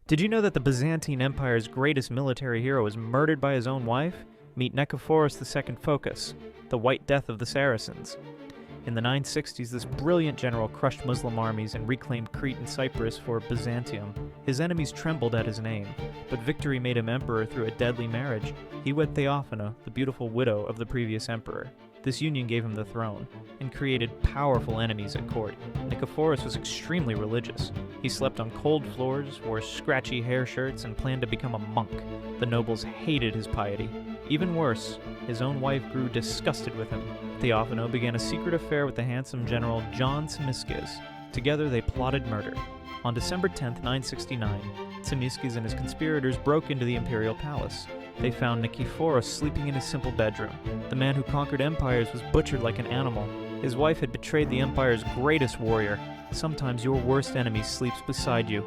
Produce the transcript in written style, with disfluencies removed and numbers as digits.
Did you know that the Byzantine Empire's greatest military hero was murdered by his own wife? Meet Nicephorus II Phocas, the White Death of the Saracens. In the 960s, this brilliant general crushed Muslim armies and reclaimed Crete and Cyprus for Byzantium. His enemies trembled at his name, but victory made him emperor through a deadly marriage. He wed Theophano, the beautiful widow of the previous emperor. This union gave him the throne, and created powerful enemies at court. Nicephorus was extremely religious. He slept on cold floors, wore scratchy hair shirts, and planned to become a monk. The nobles hated his piety. Even worse, his own wife grew disgusted with him. Theophano began a secret affair with the handsome general John Tzimiskes. Together they plotted murder. On December 10, 969, Tzimiskes and his conspirators broke into the imperial palace. They found Nicephorus sleeping in his simple bedroom. The man who conquered empires was butchered like an animal. His wife had betrayed the empire's greatest warrior. Sometimes your worst enemy sleeps beside you.